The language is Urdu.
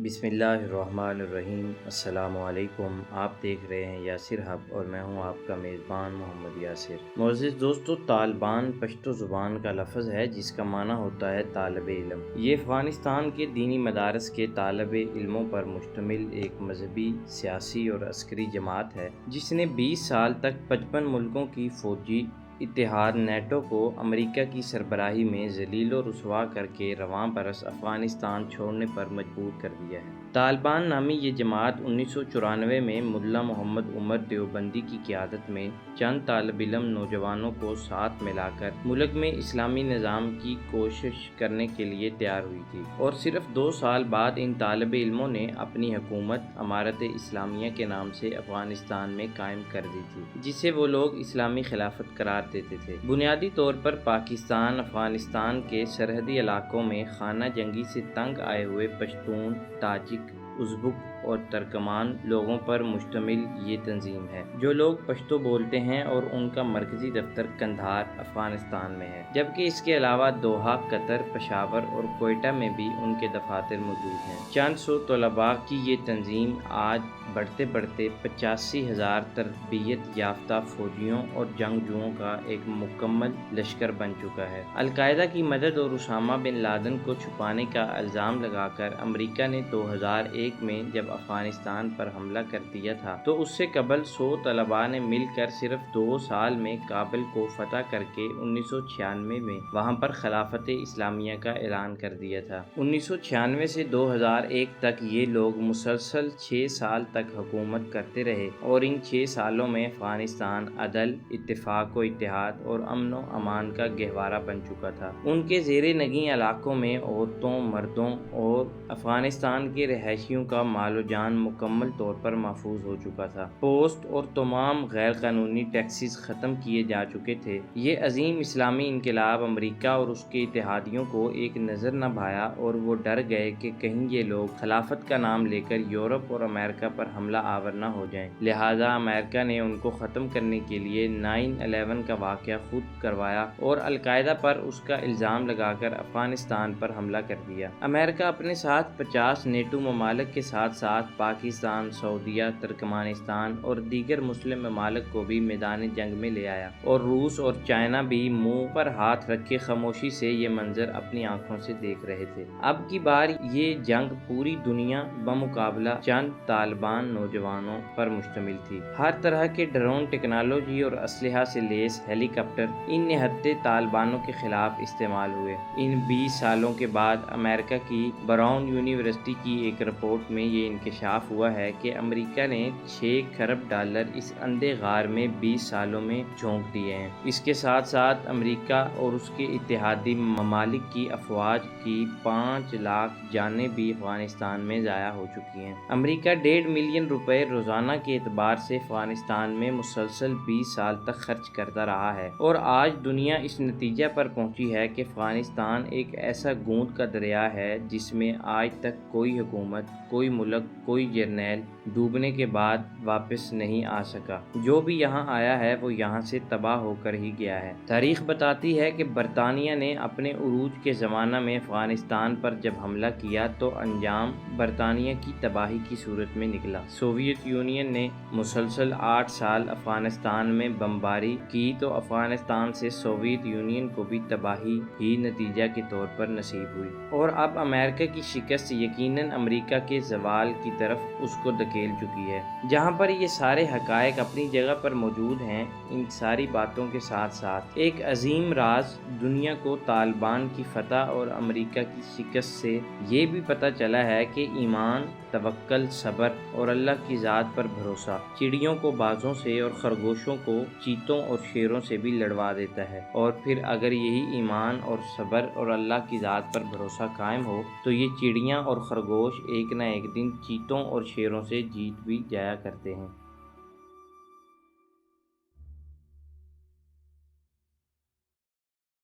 بسم اللہ الرحمن الرحیم۔ السلام علیکم۔ آپ دیکھ رہے ہیں یاسر ہب اور میں ہوں آپ کا میزبان محمد یاسر۔ معزز دوستو، طالبان پشتو زبان کا لفظ ہے جس کا معنی ہوتا ہے طالب علم۔ یہ افغانستان کے دینی مدارس کے طالب علموں پر مشتمل ایک مذہبی، سیاسی اور عسکری جماعت ہے جس نے 20 سال تک 55 ملکوں کی فوجی اتحاد نیٹو کو امریکہ کی سربراہی میں ذلیل و رسوا کر کے رواں برس افغانستان چھوڑنے پر مجبور کر دیا ہے۔ طالبان نامی یہ جماعت 1994 میں ملا محمد عمر دیوبندی کی قیادت میں چند طالب علم نوجوانوں کو ساتھ ملا کر ملک میں اسلامی نظام کی کوشش کرنے کے لیے تیار ہوئی تھی، اور صرف 2 سال بعد ان طالب علموں نے اپنی حکومت امارت اسلامیہ کے نام سے افغانستان میں قائم کر دی تھی، جسے وہ لوگ اسلامی خلافت قرار دیتے تھے۔ بنیادی طور پر پاکستان افغانستان کے سرحدی علاقوں میں خانہ جنگی سے تنگ آئے ہوئے پشتون، تاجک، ازبک اور ترکمان لوگوں پر مشتمل یہ تنظیم ہے۔ جو لوگ پشتو بولتے ہیں اور ان کا مرکزی دفتر قندھار افغانستان میں ہے، جبکہ اس کے علاوہ دوحہ قطر، پشاور اور کوئٹہ میں بھی ان کے دفاتر موجود ہیں۔ چند سو طلباء کی یہ تنظیم آج بڑھتے بڑھتے 85,000 تربیت یافتہ فوجیوں اور جنگجوؤں کا ایک مکمل لشکر بن چکا ہے۔ القاعدہ کی مدد اور اسامہ بن لادن کو چھپانے کا الزام لگا کر امریکہ نے 2001 میں جب افغانستان پر حملہ کر دیا تھا تو اس سے قبل 100 طلباء نے مل کر صرف 2 سال میں کابل کو فتح کر کے 1996 میں وہاں پر خلافت اسلامیہ کا اعلان کر دیا تھا۔ 1996 سے 2001 تک یہ لوگ مسلسل 6 سال تک حکومت کرتے رہے، اور ان 6 سالوں میں افغانستان عدل، اتفاق و اتحاد اور امن و امان کا گہوارہ بن چکا تھا۔ ان کے زیر نگیں علاقوں میں عورتوں، مردوں اور افغانستان کے رہائشیوں کا مال و جان مکمل طور پر محفوظ ہو چکا تھا۔ پوسٹ اور تمام غیر قانونی ٹیکسز ختم کیے جا چکے تھے۔ یہ عظیم اسلامی انقلاب امریکہ اور اس کے اتحادیوں کو ایک نظر نہ بھایا، اور وہ ڈر گئے کہ کہیں یہ لوگ خلافت کا نام لے کر یورپ اور امریکہ پر حملہ آور نہ ہو جائیں۔ لہٰذا امریکہ نے ان کو ختم کرنے کے لیے 9/11 کا واقعہ خود کروایا اور القاعدہ پر اس کا الزام لگا کر افغانستان پر حملہ کر دیا۔ امریکہ اپنے ساتھ 50 نیٹو ممالک کے ساتھ ساتھ پاکستان، سعودیہ، ترکمانستان اور دیگر مسلم ممالک کو بھی میدان جنگ میں لے آیا، اور روس اور چائنا بھی منہ پر ہاتھ رکھے خاموشی سے یہ منظر اپنی آنکھوں سے دیکھ رہے تھے۔ اب کی بار یہ جنگ پوری دنیا بمقابلہ چند طالبان نوجوانوں پر مشتمل تھی۔ ہر طرح کے ڈرون ٹیکنالوجی اور اسلحہ سے لیس ہیلی کاپٹر ان نہتے طالبانوں کے خلاف استعمال ہوئے۔ ان 20 سالوں کے بعد امریکہ کی براؤن یونیورسٹی کی ایک رپورٹ میں یہ انکشاف ہوا ہے کہ امریکہ نے $6 کھرب اس اندھے غار میں 20 سالوں میں جھونک دیے ہیں۔ اس کے ساتھ ساتھ امریکہ اور اس کے اتحادی ممالک کی افواج کی 5 لاکھ جانیں بھی افغانستان میں ضائع ہو چکی ہیں۔ امریکہ $1.5 ملین روزانہ کے اعتبار سے افغانستان میں مسلسل 20 سال تک خرچ کرتا رہا ہے، اور آج دنیا اس نتیجہ پر پہنچی ہے کہ افغانستان ایک ایسا گونٹ کا دریا ہے جس میں آج تک کوئی حکومت، کوئی ملک، کوئی جرنیل ڈوبنے کے بعد واپس نہیں آ سکا۔ جو بھی یہاں آیا ہے وہ یہاں سے تباہ ہو کر ہی گیا ہے۔ تاریخ بتاتی ہے کہ برطانیہ نے اپنے عروج کے زمانہ میں افغانستان پر جب حملہ کیا تو انجام برطانیہ کی تباہی کی صورت میں نکلا۔ سوویت یونین نے مسلسل 8 سال افغانستان میں بمباری کی تو افغانستان سے سوویت یونین کو بھی تباہی ہی نتیجہ کے طور پر نصیب ہوئی، اور اب امریکہ کی شکست یقیناً امریکہ کے زوال کی طرف اس کو دھکیل چکی ہے۔ جہاں پر یہ سارے حقائق اپنی جگہ پر موجود ہیں، ان ساری باتوں کے ساتھ ساتھ ایک عظیم راز دنیا کو طالبان کی فتح اور امریکہ کی شکست سے یہ بھی پتہ چلا ہے کہ ایمان، توکل، صبر اور اللہ کی ذات پر بھروسہ چڑیوں کو بازوں سے اور خرگوشوں کو چیتوں اور شیروں سے بھی لڑوا دیتا ہے، اور پھر اگر یہی ایمان اور صبر اور اللہ کی ذات پر بھروسہ قائم ہو تو یہ چڑیاں اور خرگوش ایک نہ ایک دن چیتوں اور شیروں سے جیت بھی جایا کرتے ہیں۔